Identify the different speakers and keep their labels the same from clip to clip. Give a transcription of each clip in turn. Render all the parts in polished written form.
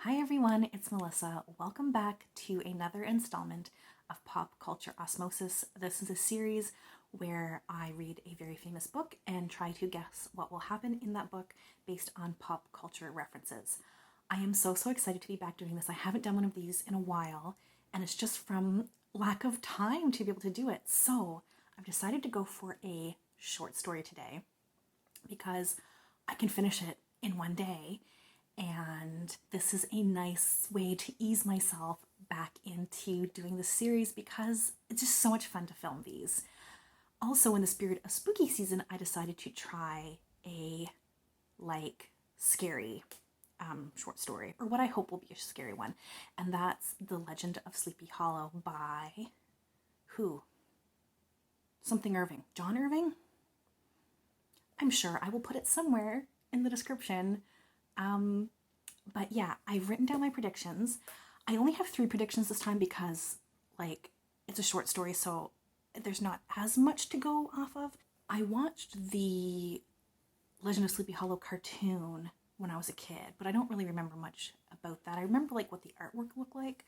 Speaker 1: Hi everyone, it's Melissa. Welcome back to another installment of Pop Culture Osmosis. This is a series where I read a very famous book and try to guess what will happen in that book based on pop culture references. I am so excited to be back doing this. I haven't done one of these in a while, and it's just from lack of time to be able to do it. So I've decided to go for a short story today because I can finish it in one day. And this is a nice way to ease myself back into doing this series because it's just so much fun to film these. Also, in the spirit of spooky season, I decided to try a scary short story, or what I hope will be a scary one. And that's The Legend of Sleepy Hollow by who? Something Irving. John Irving? I'm sure I will put it somewhere in the description. But yeah, I've written down my predictions. I only have 3 predictions this time because, it's a short story, so there's not as much to go off of. I watched the Legend of Sleepy Hollow cartoon when I was a kid, but I don't really remember much about that. I remember, what the artwork looked like.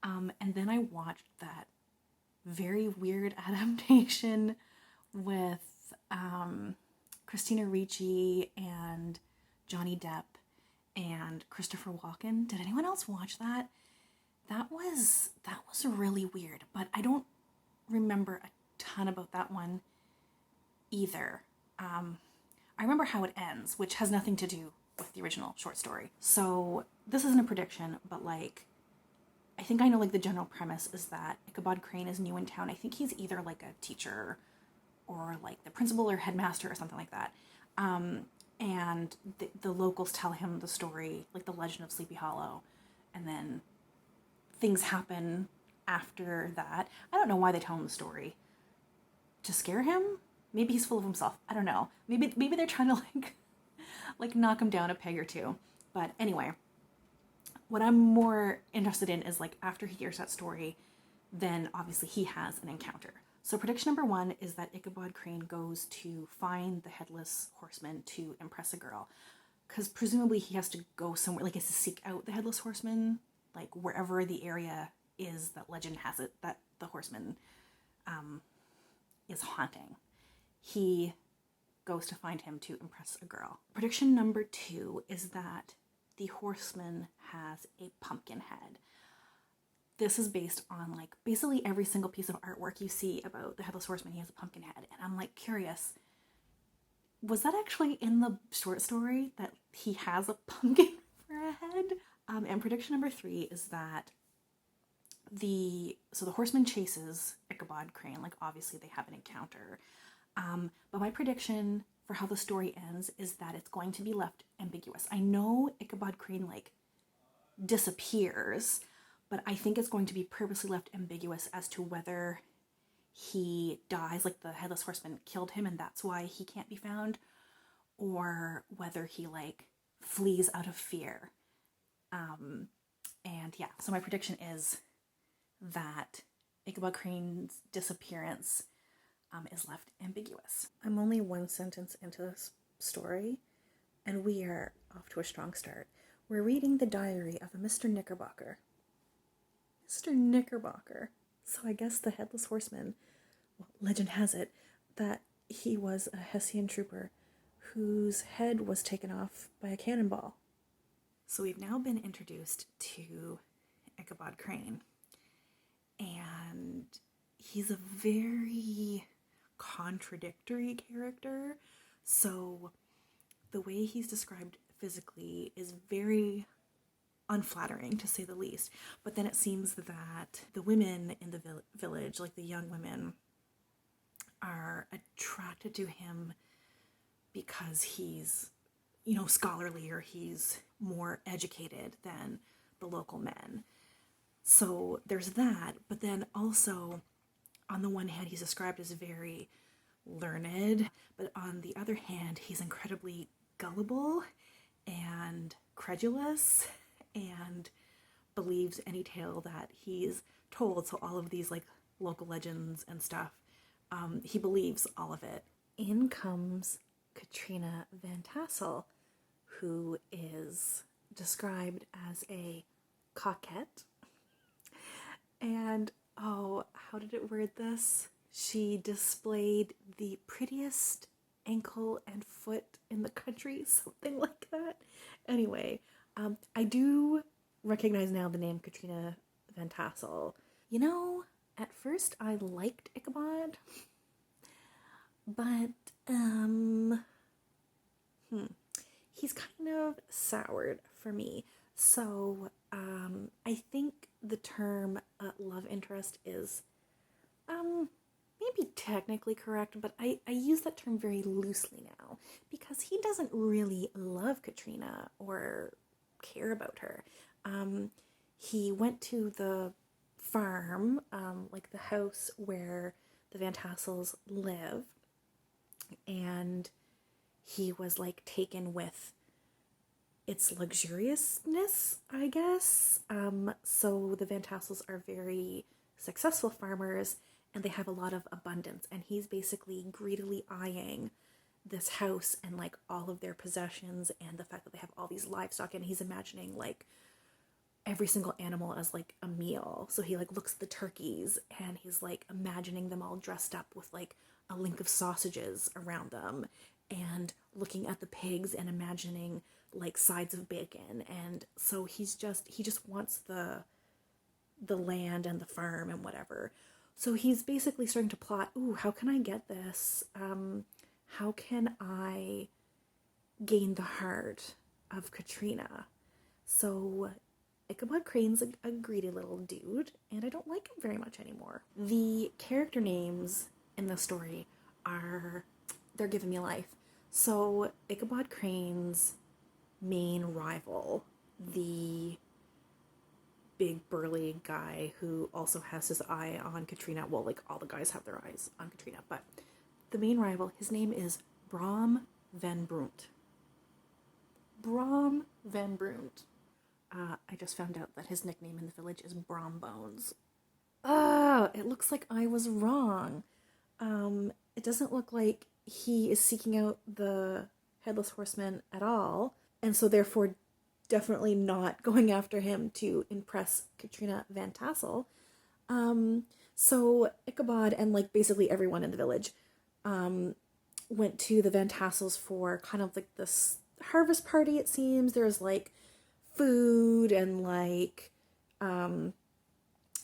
Speaker 1: And then I watched that very weird adaptation with, Christina Ricci and Johnny Depp and Christopher Walken. Did anyone else watch that? That was really weird, but I don't remember a ton about that one either. I remember how it ends, which has nothing to do with the original short story. So this isn't a prediction, but I think I know the general premise is that Ichabod Crane is new in town. I think he's either a teacher or the principal or headmaster or something like that. And the locals tell him the story, the legend of Sleepy Hollow, and then things happen after that. I don't know why they tell him the story. To scare him? Maybe he's full of himself. I don't know. Maybe they're trying to knock him down a peg or two. But anyway, what I'm more interested in is after he hears that story, then obviously he has an encounter. So prediction number 1 is that Ichabod Crane goes to find the Headless Horseman to impress a girl. Because presumably he has to go somewhere, he has to seek out the Headless Horseman, wherever the area is that legend has it, that the horseman is haunting. He goes to find him to impress a girl. Prediction number 2 is that the horseman has a pumpkin head. This is based on basically every single piece of artwork you see about the Headless Horseman. He has a pumpkin head, and I'm curious, was that actually in the short story that he has a pumpkin for a head? And prediction number 3 is that the horseman chases Ichabod Crane. Obviously they have an encounter. But my prediction for how the story ends is that it's going to be left ambiguous. I know Ichabod Crane disappears, but I think it's going to be purposely left ambiguous as to whether he dies, the Headless Horseman killed him and that's why he can't be found, or whether he flees out of fear. And yeah, so my prediction is that Ichabod Crane's disappearance is left ambiguous. I'm only 1 sentence into this story, and we are off to a strong start. We're reading the diary of a Mr. Knickerbocker. Mr. Knickerbocker. So I guess the Headless Horseman, legend has it that he was a Hessian trooper whose head was taken off by a cannonball. So we've now been introduced to Ichabod Crane, and he's a very contradictory character. So the way he's described physically is very unflattering, to say the least. But then it seems that the women in the village, the young women, are attracted to him because he's, scholarly, or he's more educated than the local men. So there's that. But then also, on the one hand, he's described as very learned, but on the other hand, he's incredibly gullible and credulous and believes any tale that he's told. So all of these local legends and stuff, he believes all of it. In comes Katrina Van Tassel, who is described as a coquette. And, oh, how did it word this? She displayed the prettiest ankle and foot in the country, something like that. Anyway, I do recognize now the name Katrina Van Tassel. You know, at first I liked Ichabod, but, he's kind of soured for me. So, I think the term love interest is, maybe technically correct, but I use that term very loosely now because he doesn't really love Katrina or care about her. He went to the farm, like the house where the Van Tassels live, and he was like taken with its luxuriousness, I guess. So the Van Tassels are very successful farmers and they have a lot of abundance, and he's basically greedily eyeing this house and like all of their possessions and the fact that they have all these livestock, and he's imagining like every single animal as like a meal. So he like looks at the turkeys and he's like imagining them all dressed up with like a link of sausages around them, and looking at the pigs and imagining like sides of bacon. And so he just wants the land and the farm and whatever. So he's basically starting to plot, ooh, how can I get this? How can I gain the heart of Katrina? So Ichabod Crane's a greedy little dude, and I don't like him very much anymore. The character names in the story they're giving me life. So Ichabod Crane's main rival, the big burly guy who also has his eye on Katrina. Well, like all the guys have their eyes on Katrina, but the main rival, his name is Brom Van Brunt. Brom Van Brunt. I just found out that his nickname in the village is Brom Bones. Oh, it looks like I was wrong. It doesn't look like he is seeking out the Headless Horseman at all, and so therefore definitely not going after him to impress Katrina Van Tassel. So Ichabod and like basically everyone in the village went to the Van Tassels for kind of like this harvest party, it seems. There's like food and like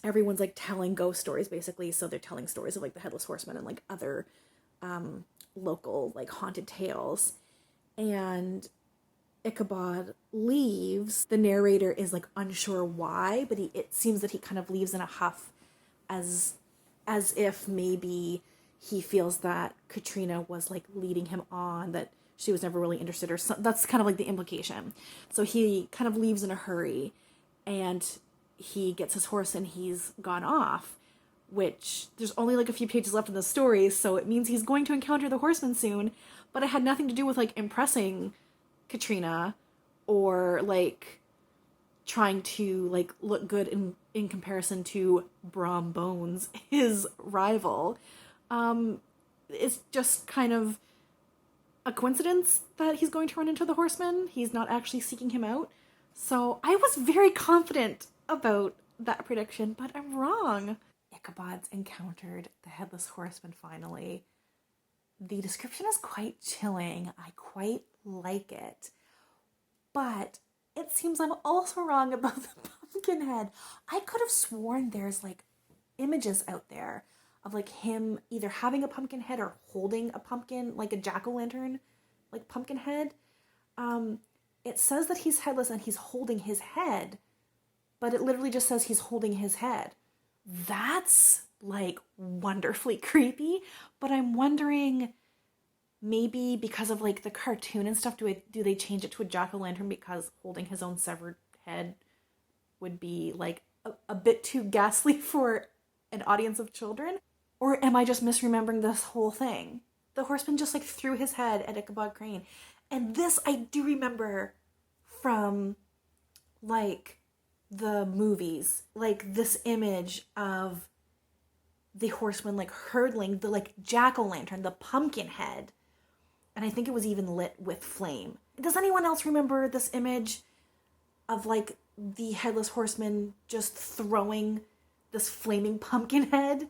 Speaker 1: everyone's like telling ghost stories basically. So they're telling stories of like the Headless Horseman and like other local like haunted tales. And Ichabod leaves. The narrator is like unsure why, but it seems that he kind of leaves in a huff as if maybe he feels that Katrina was like leading him on, that she was never really interested, or something. That's kind of like the implication. So he kind of leaves in a hurry, and he gets his horse and he's gone off, which there's only like a few pages left in the story, so it means he's going to encounter the horseman soon, but it had nothing to do with like impressing Katrina or like trying to like look good in comparison to Brom Bones, his rival. It's just kind of a coincidence that he's going to run into the horseman. He's not actually seeking him out. So I was very confident about that prediction, but I'm wrong. Ichabod's encountered the Headless Horseman finally. The description is quite chilling. I quite like it. But it seems I'm also wrong about the pumpkin head. I could have sworn there's like images out there of like him either having a pumpkin head or holding a pumpkin, like a jack-o'-lantern, like pumpkin head. It says that he's headless and he's holding his head, but it literally just says he's holding his head. That's like wonderfully creepy, but I'm wondering maybe because of like the cartoon and stuff, do they change it to a jack-o'-lantern because holding his own severed head would be like a bit too ghastly for an audience of children? Or am I just misremembering this whole thing? The horseman just like threw his head at Ichabod Crane. And this I do remember from like the movies, like this image of the horseman like hurdling the like jack-o'-lantern, the pumpkin head. And I think it was even lit with flame. Does anyone else remember this image? of like the Headless Horseman just throwing this flaming pumpkin head.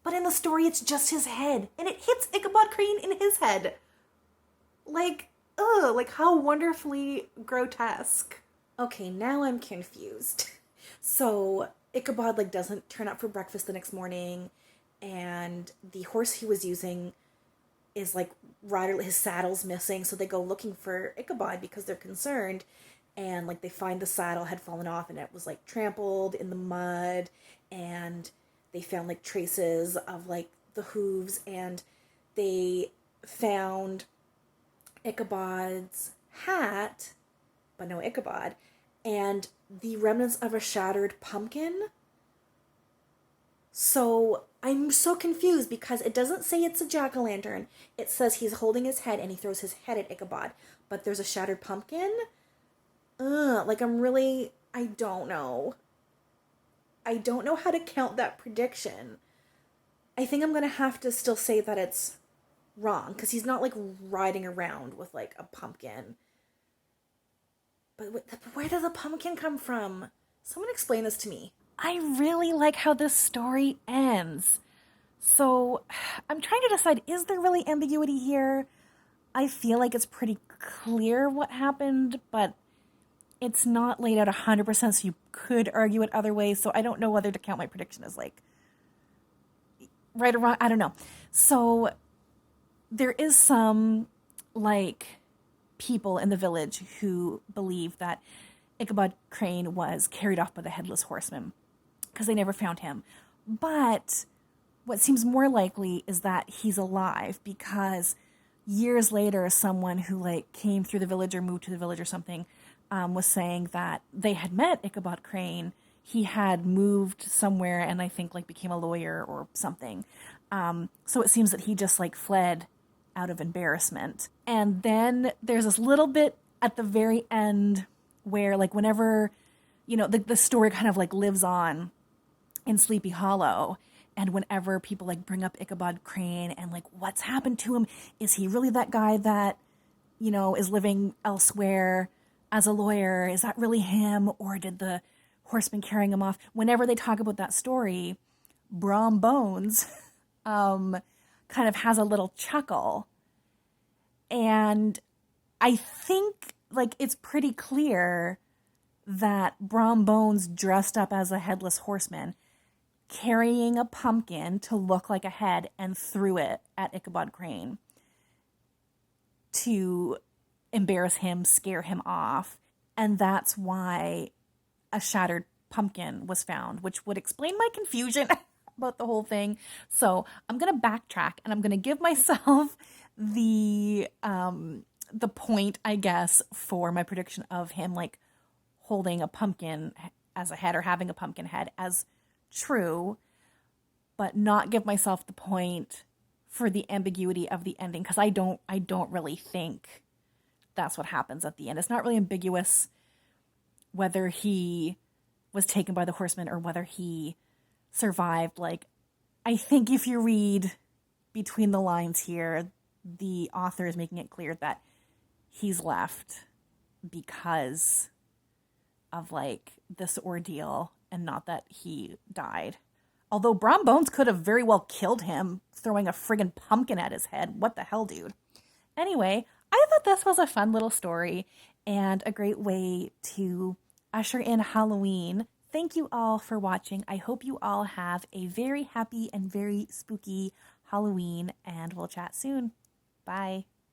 Speaker 1: But in the story, it's just his head, and it hits Ichabod Crane in his head. Like, ugh, like how wonderfully grotesque. Okay, now I'm confused. So Ichabod like doesn't turn up for breakfast the next morning, and the horse he was using is like his saddle's missing, so they go looking for Ichabod because they're concerned, and like they find the saddle had fallen off and it was like trampled in the mud, and they found like traces of like the hooves, and they found Ichabod's hat, but no Ichabod, and the remnants of a shattered pumpkin. So I'm so confused because it doesn't say it's a jack-o'-lantern. It says he's holding his head and he throws his head at Ichabod, but there's a shattered pumpkin? Like I don't know. I don't know how to count that prediction. I think I'm going to have to still say that it's wrong because he's not like riding around with like a pumpkin. But where does the pumpkin come from? Someone explain this to me. I really like how this story ends. So I'm trying to decide, is there really ambiguity here? I feel like it's pretty clear what happened, but it's not laid out 100%, so you could argue it other ways. So I don't know whether to count my prediction as like right or wrong. I don't know. So there is some like people in the village who believe that Ichabod Crane was carried off by the Headless Horseman because they never found him. But what seems more likely is that he's alive because years later, someone who like came through the village or moved to the village or something was saying that they had met Ichabod Crane. He had moved somewhere and I think like became a lawyer or something. So it seems that he just like fled out of embarrassment. And then there's this little bit at the very end where like whenever, the story kind of like lives on in Sleepy Hollow, and whenever people like bring up Ichabod Crane and like what's happened to him, is he really that guy that, is living elsewhere as a lawyer? Is that really him, or did the horseman carrying him off? Whenever they talk about that story, Brom Bones kind of has a little chuckle. And I think like it's pretty clear that Brom Bones dressed up as a headless horseman, carrying a pumpkin to look like a head, and threw it at Ichabod Crane to embarrass him, scare him off. And that's why a shattered pumpkin was found, which would explain my confusion about the whole thing. So I'm going to backtrack and I'm going to give myself the point, I guess, for my prediction of him like holding a pumpkin as a head or having a pumpkin head as true, but not give myself the point for the ambiguity of the ending, because I don't really think that's what happens at the end. It's not really ambiguous whether he was taken by the horseman or whether he survived. Like, I think if you read between the lines here, the author is making it clear that he's left because of like this ordeal and not that he died. Although Brom Bones could have very well killed him throwing a friggin' pumpkin at his head. What the hell, dude? Anyway, I thought this was a fun little story and a great way to usher in Halloween. Thank you all for watching. I hope you all have a very happy and very spooky Halloween, and we'll chat soon. Bye.